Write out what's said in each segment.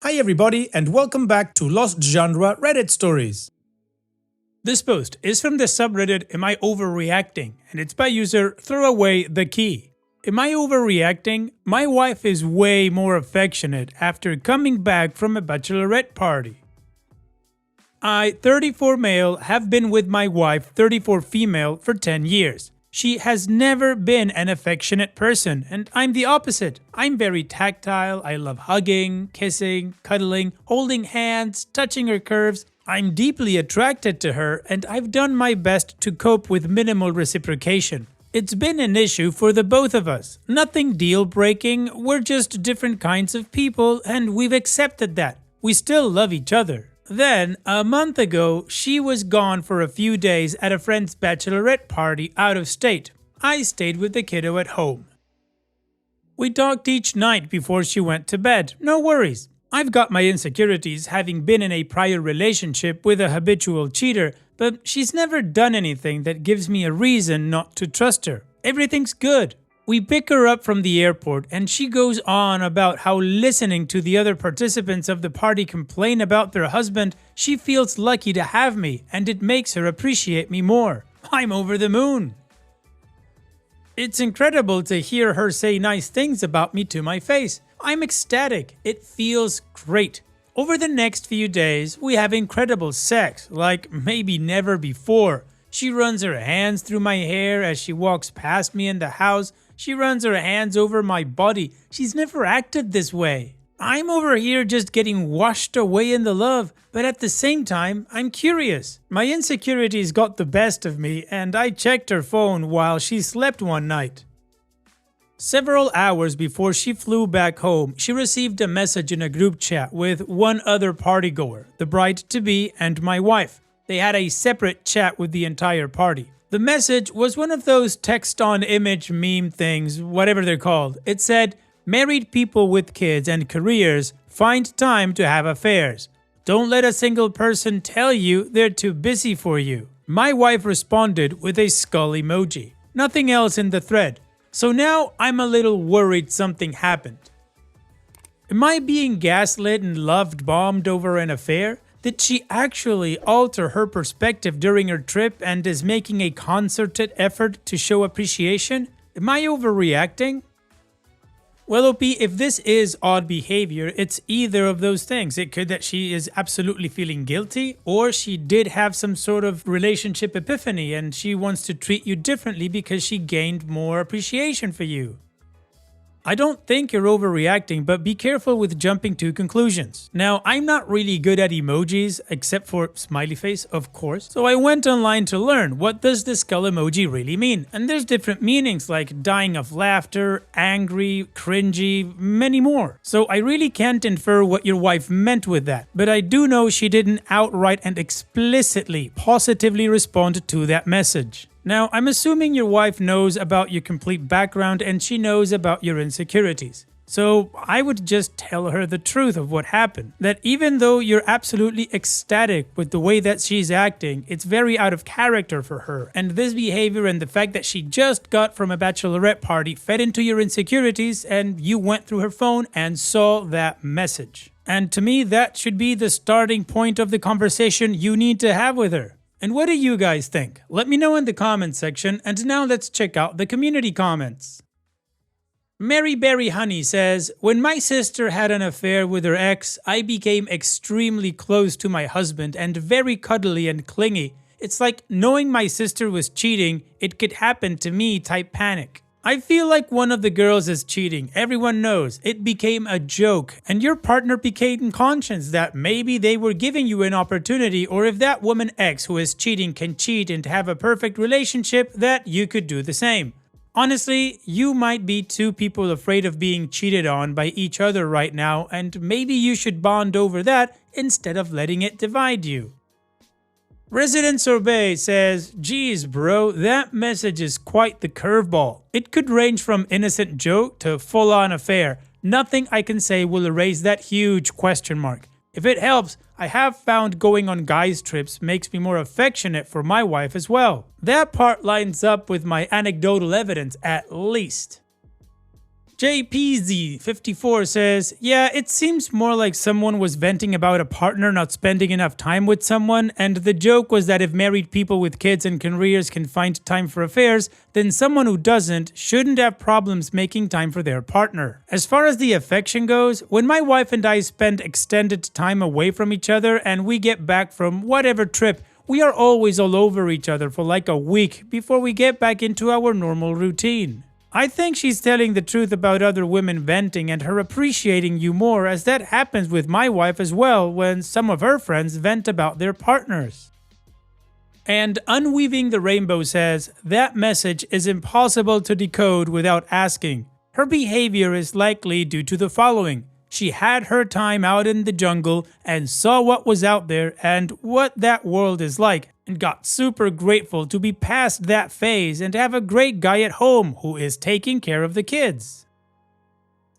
Hi everybody and welcome back to Lost Genre Reddit Stories. This post is from the subreddit Am I Overreacting? And it's by user Throw Away the Key. Am I overreacting? My wife is way more affectionate after coming back from a bachelorette party. I, 34 male, have been with my wife, 34 female, for 10 years. She has never been an affectionate person, and I'm the opposite. I'm very tactile, I love hugging, kissing, cuddling, holding hands, touching her curves. I'm deeply attracted to her, and I've done my best to cope with minimal reciprocation. It's been an issue for the both of us. Nothing deal-breaking, we're just different kinds of people, and we've accepted that. We still love each other. Then, a month ago, she was gone for a few days at a friend's bachelorette party out of state. I stayed with the kiddo at home. We talked each night before she went to bed, no worries. I've got my insecurities having been in a prior relationship with a habitual cheater, but she's never done anything that gives me a reason not to trust her. Everything's good. We pick her up from the airport and she goes on about how listening to the other participants of the party complain about their husband, she feels lucky to have me and it makes her appreciate me more. I'm over the moon. It's incredible to hear her say nice things about me to my face. I'm ecstatic. It feels great. Over the next few days, we have incredible sex, like maybe never before. She runs her hands through my hair as she walks past me in the house. She runs her hands over my body. She's never acted this way. I'm over here just getting washed away in the love, but at the same time, I'm curious. My insecurities got the best of me, and I checked her phone while she slept one night. Several hours before she flew back home, she received a message in a group chat with one other partygoer, the bride-to-be and my wife. They had a separate chat with the entire party. The message was one of those text-on-image meme things, whatever they're called. It said, "Married people with kids and careers find time to have affairs. Don't let a single person tell you they're too busy for you." My wife responded with a skull emoji. Nothing else in the thread. So now I'm a little worried something happened. Am I being gaslit and love-bombed over an affair? Did she actually alter her perspective during her trip and is making a concerted effort to show appreciation? Am I overreacting? Well, OP, if this is odd behavior, it's either of those things. It could that she is absolutely feeling guilty, or she did have some sort of relationship epiphany and she wants to treat you differently because she gained more appreciation for you. I don't think you're overreacting, but be careful with jumping to conclusions. Now, I'm not really good at emojis, except for smiley face, of course. So I went online to learn, what does the skull emoji really mean? And there's different meanings like dying of laughter, angry, cringy, many more. So I really can't infer what your wife meant with that. But I do know she didn't outright and explicitly, positively respond to that message. Now, I'm assuming your wife knows about your complete background and she knows about your insecurities. So I would just tell her the truth of what happened. That even though you're absolutely ecstatic with the way that she's acting, it's very out of character for her. And this behavior and the fact that she just got from a bachelorette party fed into your insecurities and you went through her phone and saw that message. And to me, that should be the starting point of the conversation you need to have with her. And what do you guys think? Let me know in the comments section, and now let's check out the community comments. Mary Berry Honey says, "When my sister had an affair with her ex, I became extremely close to my husband and very cuddly and clingy. It's like knowing my sister was cheating, it could happen to me type panic. I feel like one of the girls is cheating. Everyone knows. It became a joke. And your partner became conscious that maybe they were giving you an opportunity, or if that woman X who is cheating can cheat and have a perfect relationship, that you could do the same. Honestly, you might be two people afraid of being cheated on by each other right now, and maybe you should bond over that instead of letting it divide you." Resident Sorbet says, "Geez bro, that message is quite the curveball. It could range from innocent joke to full-on affair. Nothing I can say will erase that huge question mark. If it helps, I have found going on guys trips makes me more affectionate for my wife as well. That part lines up with my anecdotal evidence at least." JPZ54 says, yeah, it seems more like someone was venting about a partner not spending enough time with someone, and the joke was that if married people with kids and careers can find time for affairs, then someone who doesn't shouldn't have problems making time for their partner. As far as the affection goes, when my wife and I spend extended time away from each other and we get back from whatever trip, we are always all over each other for like a week before we get back into our normal routine. I think she's telling the truth about other women venting and her appreciating you more, as that happens with my wife as well when some of her friends vent about their partners. And Unweaving the Rainbow says, that message is impossible to decode without asking. Her behavior is likely due to the following. She had her time out in the jungle and saw what was out there and what that world is like, and got super grateful to be past that phase and have a great guy at home who is taking care of the kids.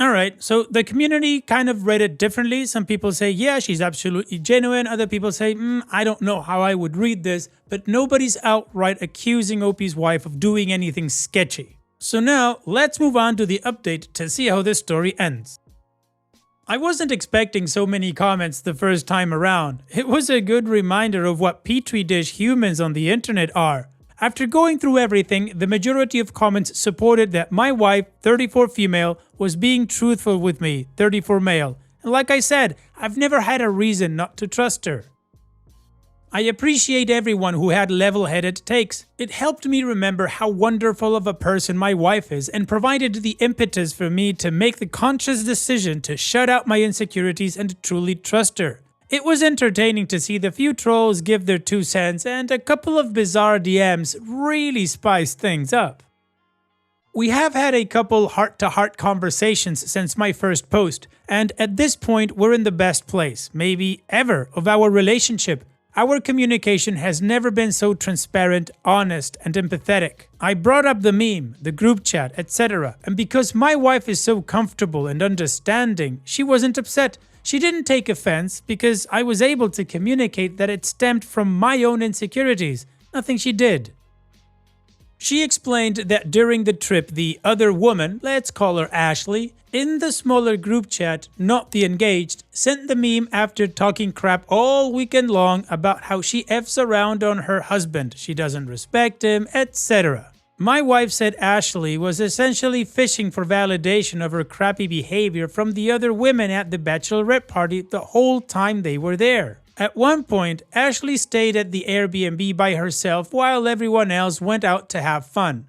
Alright, so the community kind of read it differently. Some people say, yeah, she's absolutely genuine. Other people say, I don't know how I would read this, but nobody's outright accusing Opie's wife of doing anything sketchy. So now, let's move on to the update to see how this story ends. I wasn't expecting so many comments the first time around. It was a good reminder of what petri dish humans on the internet are. After going through everything, the majority of comments supported that my wife, 34 female, was being truthful with me, 34 male. And like I said, I've never had a reason not to trust her. I appreciate everyone who had level-headed takes. It helped me remember how wonderful of a person my wife is and provided the impetus for me to make the conscious decision to shut out my insecurities and truly trust her. It was entertaining to see the few trolls give their 2 cents, and a couple of bizarre DMs really spiced things up. We have had a couple heart-to-heart conversations since my first post, and at this point we're in the best place, maybe ever, of our relationship. Our communication has never been so transparent, honest, and empathetic. I brought up the meme, the group chat, etc. And because my wife is so comfortable and understanding, she wasn't upset. She didn't take offense because I was able to communicate that it stemmed from my own insecurities. Nothing she did. She explained that during the trip, the other woman, let's call her Ashley, in the smaller group chat, not the engaged, sent the meme after talking crap all weekend long about how she F's around on her husband, she doesn't respect him, etc. My wife said Ashley was essentially fishing for validation of her crappy behavior from the other women at the Bachelorette party the whole time they were there. At one point, Ashley stayed at the Airbnb by herself while everyone else went out to have fun.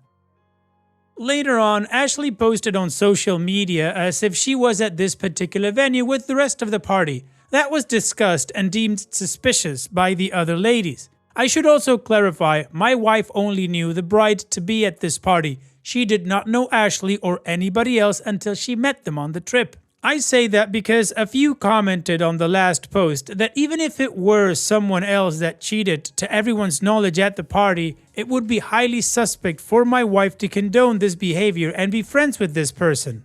Later on, Ashley posted on social media as if she was at this particular venue with the rest of the party. That was discussed and deemed suspicious by the other ladies. I should also clarify, my wife only knew the bride-to-be at this party. She did not know Ashley or anybody else until she met them on the trip. I say that because a few commented on the last post that even if it were someone else that cheated to everyone's knowledge at the party, it would be highly suspect for my wife to condone this behavior and be friends with this person.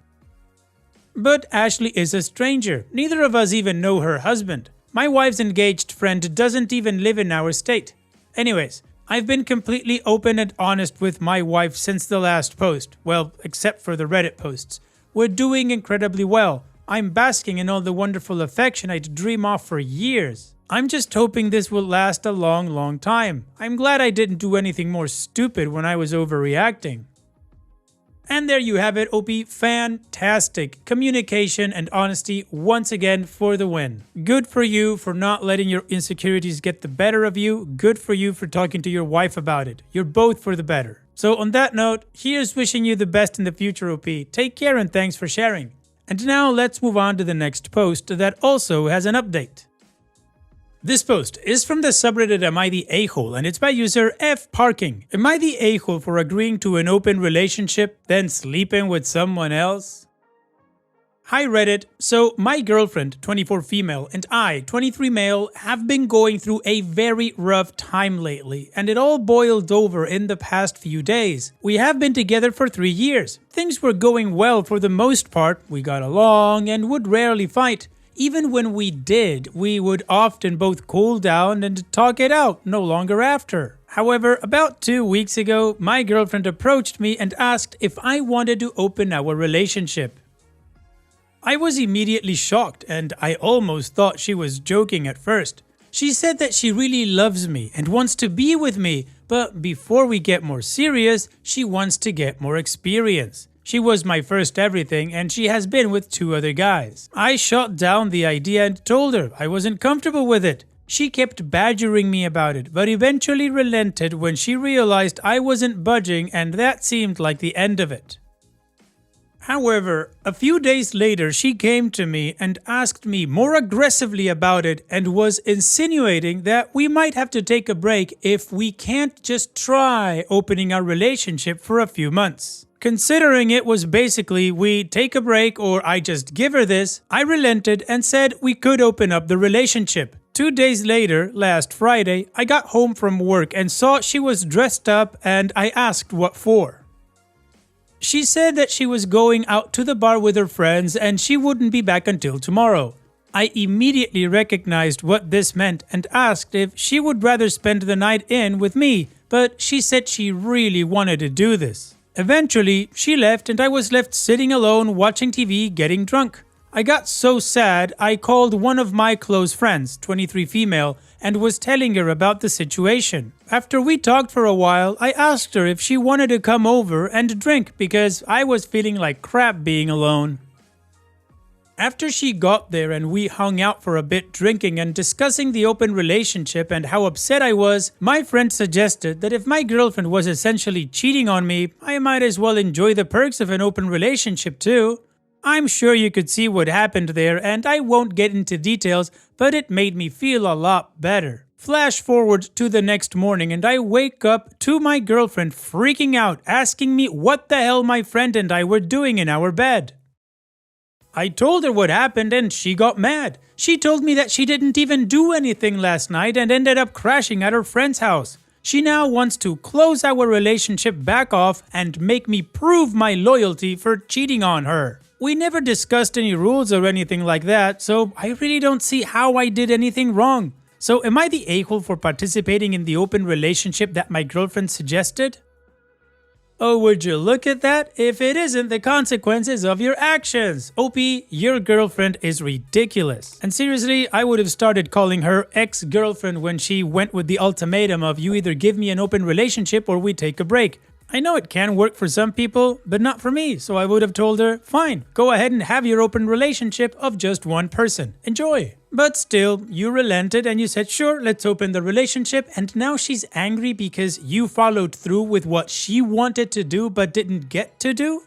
But Ashley is a stranger. Neither of us even know her husband. My wife's engaged friend doesn't even live in our state. Anyways, I've been completely open and honest with my wife since the last post. Well, except for the Reddit posts. We're doing incredibly well. I'm basking in all the wonderful affection I'd dream of for years. I'm just hoping this will last a long time. I'm glad I didn't do anything more stupid when I was overreacting. And there you have it, OP. Fantastic. Communication and honesty once again for the win. Good for you for not letting your insecurities get the better of you. Good for you for talking to your wife about it. You're both for the better. So on that note, here's wishing you the best in the future, OP. Take care and thanks for sharing. And now let's move on to the next post that also has an update. This post is from the subreddit Am I the A-hole, and it's by user fparking. Am I the a-hole for agreeing to an open relationship, then sleeping with someone else? Hi Reddit, so my girlfriend, 24 female, and I, 23 male, have been going through a very rough time lately, and it all boiled over in the past few days. We have been together for 3 years. Things were going well for the most part, we got along and would rarely fight. Even when we did, we would often both cool down and talk it out no longer after. However, about 2 weeks ago, my girlfriend approached me and asked if I wanted to open our relationship. I was immediately shocked and I almost thought she was joking at first. She said that she really loves me and wants to be with me, but before we get more serious, she wants to get more experience. She was my first everything and she has been with 2 other guys. I shot down the idea and told her I wasn't comfortable with it. She kept badgering me about it, but eventually relented when she realized I wasn't budging, and that seemed like the end of it. However, a few days later she came to me and asked me more aggressively about it and was insinuating that we might have to take a break if we can't just try opening our relationship for a few months. Considering it was basically we take a break or I just give her this, I relented and said we could open up the relationship. 2 days later, last Friday, I got home from work and saw she was dressed up and I asked what for. She said that she was going out to the bar with her friends and she wouldn't be back until tomorrow. I immediately recognized what this meant and asked if she would rather spend the night in with me, but she said she really wanted to do this. Eventually, she left and I was left sitting alone watching TV getting drunk. I got so sad, I called one of my close friends, 23 female, and was telling her about the situation. After we talked for a while, I asked her if she wanted to come over and drink because I was feeling like crap being alone. After she got there and we hung out for a bit drinking and discussing the open relationship and how upset I was, my friend suggested that if my girlfriend was essentially cheating on me, I might as well enjoy the perks of an open relationship too. I'm sure you could see what happened there and I won't get into details, but it made me feel a lot better. Flash forward to the next morning and I wake up to my girlfriend freaking out, asking me what the hell my friend and I were doing in our bed. I told her what happened and she got mad. She told me that she didn't even do anything last night and ended up crashing at her friend's house. She now wants to close our relationship back off and make me prove my loyalty for cheating on her. We never discussed any rules or anything like that, so I really don't see how I did anything wrong. So am I the a-hole for participating in the open relationship that my girlfriend suggested? Oh, would you look at that? If it isn't the consequences of your actions. OP, your girlfriend is ridiculous. And seriously, I would have started calling her ex-girlfriend when she went with the ultimatum of you either give me an open relationship or we take a break. I know it can work for some people, but not for me, so I would have told her, fine, go ahead and have your open relationship of just one person. Enjoy. But still, you relented and you said, sure, let's open the relationship, and now she's angry because you followed through with what she wanted to do but didn't get to do?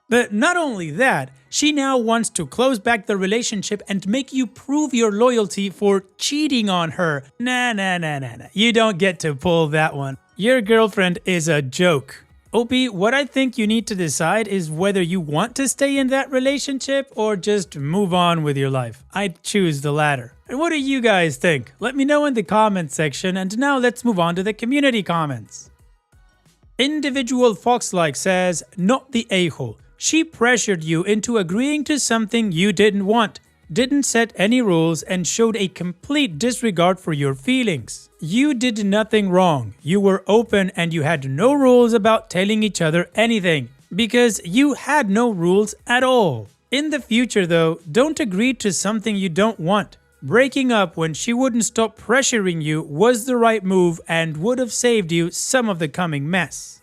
But not only that, she now wants to close back the relationship and make you prove your loyalty for cheating on her. Nah. You don't get to pull that one. Your girlfriend is a joke. OP, what I think you need to decide is whether you want to stay in that relationship or just move on with your life. I'd choose the latter. And what do you guys think? Let me know in the comments section, and now let's move on to the community comments. Individual Foxlike says, not the a-hole. She pressured you into agreeing to something you didn't want, didn't set any rules, and showed a complete disregard for your feelings. You did nothing wrong. You were open and you had no rules about telling each other anything, because you had no rules at all. In the future though, don't agree to something you don't want. Breaking up when she wouldn't stop pressuring you was the right move and would have saved you some of the coming mess.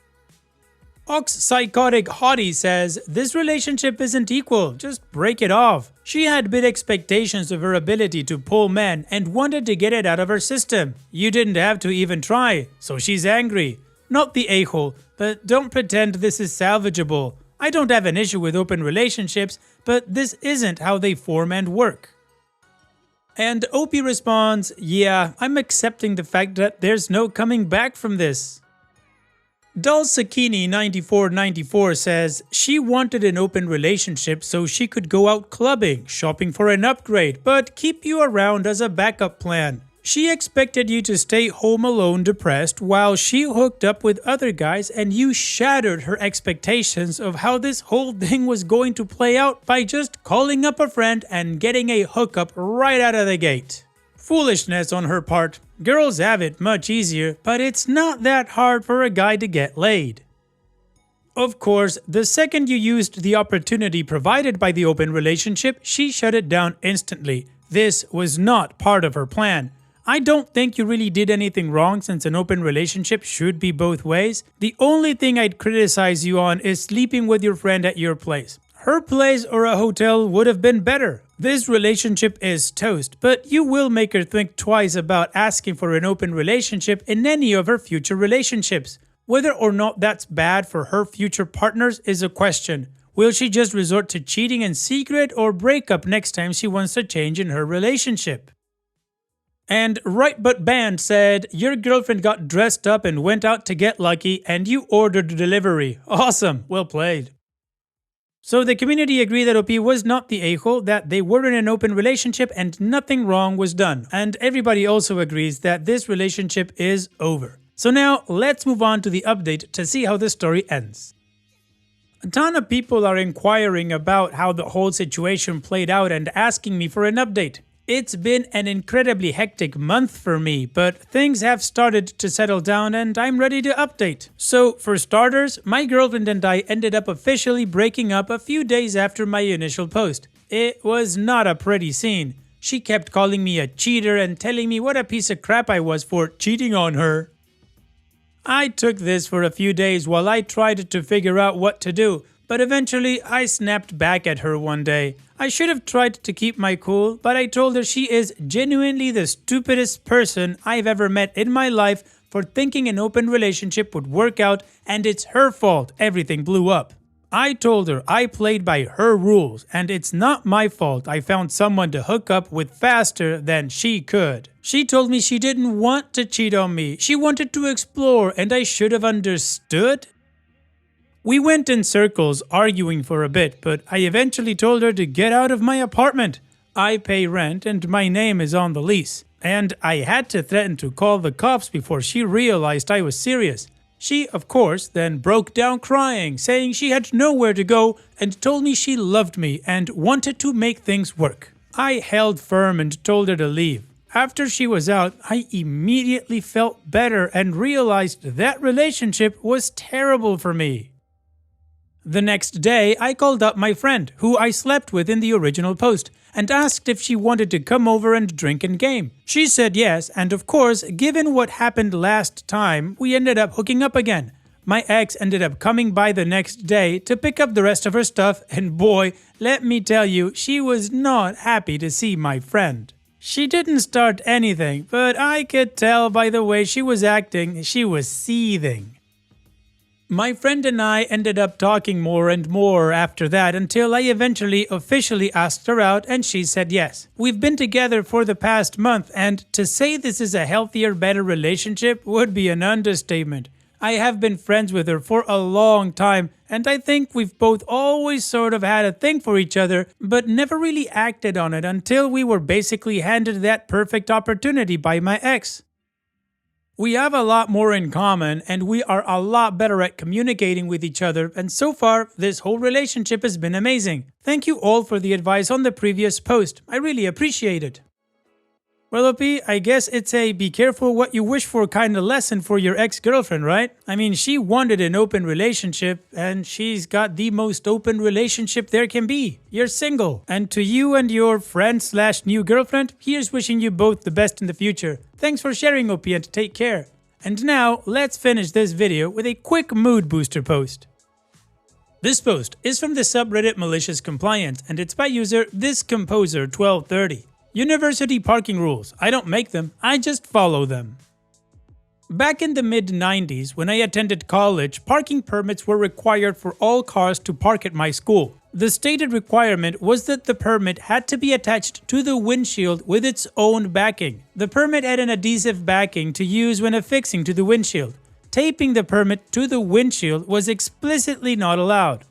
Ox Psychotic Hottie says, this relationship isn't equal, just break it off. She had big expectations of her ability to pull men and wanted to get it out of her system. You didn't have to even try, so she's angry. Not the a-hole, but don't pretend this is salvageable. I don't have an issue with open relationships, but this isn't how they form and work. And OP responds, yeah, I'm accepting the fact that there's no coming back from this. Dulsakini9494 says, she wanted an open relationship so she could go out clubbing, shopping for an upgrade, but keep you around as a backup plan. She expected you to stay home alone depressed while she hooked up with other guys, and you shattered her expectations of how this whole thing was going to play out by just calling up a friend and getting a hookup right out of the gate. Foolishness on her part. Girls have it much easier, but it's not that hard for a guy to get laid. Of course, the second you used the opportunity provided by the open relationship, she shut it down instantly. This was not part of her plan. I don't think you really did anything wrong since an open relationship should be both ways. The only thing I'd criticize you on is sleeping with your friend at your place. Her place or a hotel would have been better. This relationship is toast, but you will make her think twice about asking for an open relationship in any of her future relationships. Whether or not that's bad for her future partners is a question. Will she just resort to cheating in secret or break up next time she wants a change in her relationship? And Right But Band said, your girlfriend got dressed up and went out to get lucky and you ordered delivery. Awesome, well played. So the community agreed that OP was not the a-hole, that they were in an open relationship and nothing wrong was done. And everybody also agrees that this relationship is over. So now let's move on to the update to see how the story ends. A ton of people are inquiring about how the whole situation played out and asking me for an update. It's been an incredibly hectic month for me, but things have started to settle down and I'm ready to update. So for starters, my girlfriend and I ended up officially breaking up a few days after my initial post. It was not a pretty scene. She kept calling me a cheater and telling me what a piece of crap I was for cheating on her. I took this for a few days while I tried to figure out what to do, but eventually I snapped back at her one day. I should have tried to keep my cool, but I told her she is genuinely the stupidest person I've ever met in my life for thinking an open relationship would work out and it's her fault everything blew up. I told her I played by her rules and it's not my fault I found someone to hook up with faster than she could. She told me she didn't want to cheat on me, she wanted to explore and I should have understood. We went in circles arguing for a bit, but I eventually told her to get out of my apartment. I pay rent and my name is on the lease. And I had to threaten to call the cops before she realized I was serious. She, of course, then broke down crying, saying she had nowhere to go and told me she loved me and wanted to make things work. I held firm and told her to leave. After she was out, I immediately felt better and realized that relationship was terrible for me. The next day, I called up my friend, who I slept with in the original post, and asked if she wanted to come over and drink and game. She said yes, and of course, given what happened last time, we ended up hooking up again. My ex ended up coming by the next day to pick up the rest of her stuff, and boy, let me tell you, she was not happy to see my friend. She didn't start anything, but I could tell by the way she was acting, she was seething. My friend and I ended up talking more and more after that until I eventually officially asked her out and she said yes. We've been together for the past month and to say this is a healthier, better relationship would be an understatement. I have been friends with her for a long time and I think we've both always sort of had a thing for each other but never really acted on it until we were basically handed that perfect opportunity by my ex. We have a lot more in common and we are a lot better at communicating with each other and so far this whole relationship has been amazing. Thank you all for the advice on the previous post. I really appreciate it. Well, OP, I guess it's a be careful what you wish for kind of lesson for your ex-girlfriend, right? I mean, she wanted an open relationship and she's got the most open relationship there can be. You're single. And to you and your friend/new girlfriend, here's wishing you both the best in the future. Thanks for sharing, OP, and take care. And now, let's finish this video with a quick mood booster post. This post is from the subreddit Malicious Compliance and it's by user ThisComposer1230. University parking rules. I don't make them, I just follow them. Back in the mid-90s, when I attended college, parking permits were required for all cars to park at my school. The stated requirement was that the permit had to be attached to the windshield with its own backing. The permit had an adhesive backing to use when affixing to the windshield. Taping the permit to the windshield was explicitly not allowed.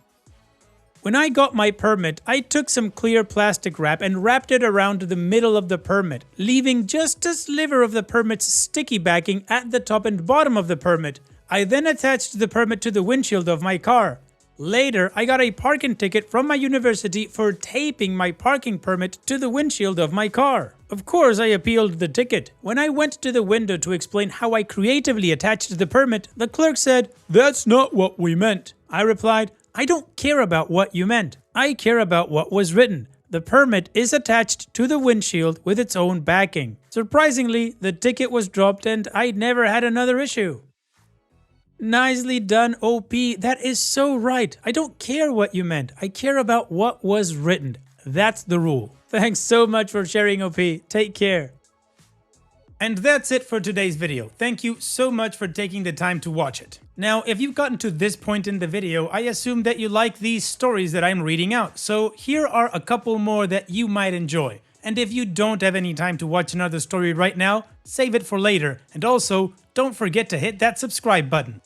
When I got my permit, I took some clear plastic wrap and wrapped it around the middle of the permit, leaving just a sliver of the permit's sticky backing at the top and bottom of the permit. I then attached the permit to the windshield of my car. Later, I got a parking ticket from my university for taping my parking permit to the windshield of my car. Of course, I appealed the ticket. When I went to the window to explain how I creatively attached the permit, the clerk said, "That's not what we meant." I replied, "I don't care about what you meant. I care about what was written. The permit is attached to the windshield with its own backing." Surprisingly, the ticket was dropped and I never had another issue. Nicely done, OP. That is so right. I don't care what you meant. I care about what was written. That's the rule. Thanks so much for sharing, OP. Take care. And that's it for today's video. Thank you so much for taking the time to watch it. Now, if you've gotten to this point in the video, I assume that you like these stories that I'm reading out. So here are a couple more that you might enjoy. And if you don't have any time to watch another story right now, save it for later. And also, don't forget to hit that subscribe button.